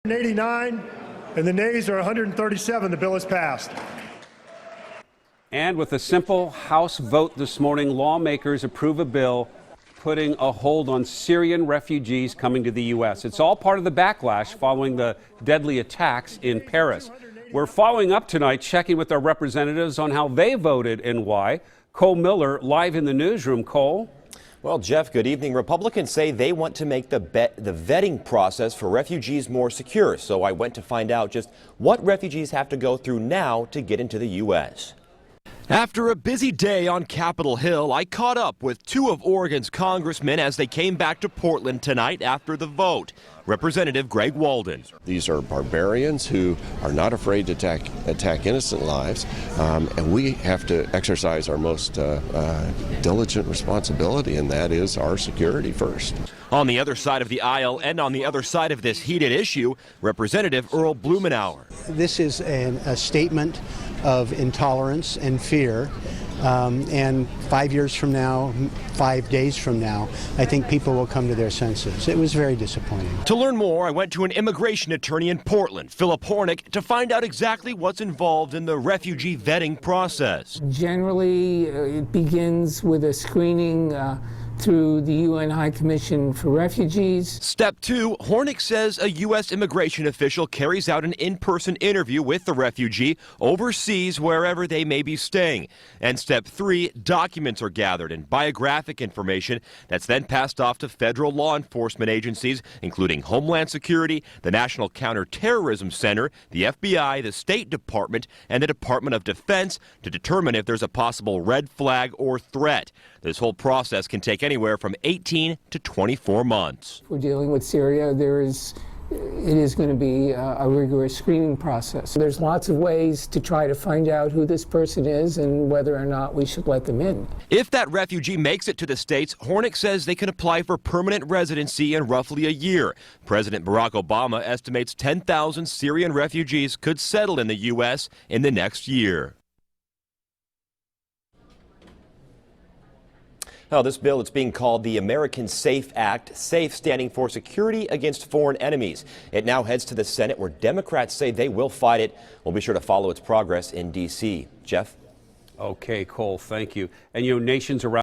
189, and the nays are 137. The bill is passed. And with a simple House vote this morning, lawmakers approve a bill putting a hold on Syrian refugees coming to the U.S. It's all part of the backlash following the deadly attacks in Paris. We're following up tonight, checking with our representatives on how they voted and why. Cole Miller, live in the newsroom. Cole? Well, Jeff, good evening. Republicans say they want to make the vetting process for refugees more secure. So I went to find out just what refugees have to go through now to get into the U.S. After a busy day on Capitol Hill, I caught up with two of Oregon's congressmen as they came back to Portland tonight after the vote. Representative Greg Walden. These are barbarians who are not afraid to attack innocent lives, and we have to exercise our most diligent responsibility, and that is our security first. On the other side of the aisle and on the other side of this heated issue, Representative Earl Blumenauer. This is a statement of intolerance and fear, and 5 years from now, 5 days from now, I think people will come to their senses. It was very disappointing. To learn more, I went to an immigration attorney in Portland, Philip Hornick, to find out exactly what's involved in the refugee vetting process. Generally, it begins with a screening through the UN High Commission for Refugees. Step 2, Hornick says a U.S. immigration official carries out an in-person interview with the refugee overseas wherever they may be staying. And Step 3, documents are gathered and biographic information that's then passed off to federal law enforcement agencies, including Homeland Security, the National Counterterrorism Center, the FBI, the State Department, and the Department of Defense to determine if there's a possible red flag or threat. This whole process can take anywhere from 18 to 24 months. If we're dealing with Syria, it is going to be a rigorous screening process. There's lots of ways to try to find out who this person is and whether or not we should let them in. If that refugee makes it to the States, Hornick says they can apply for permanent residency in roughly a year. President Barack Obama estimates 10,000 Syrian refugees could settle in the U.S. in the next year. Now, this bill, it's being called the American SAFE Act, SAFE standing for Security Against Foreign Enemies. It now heads to the Senate, where Democrats say they will fight it. We'll be sure to follow its progress in D.C. Jeff? Okay, Cole, thank you. And nations around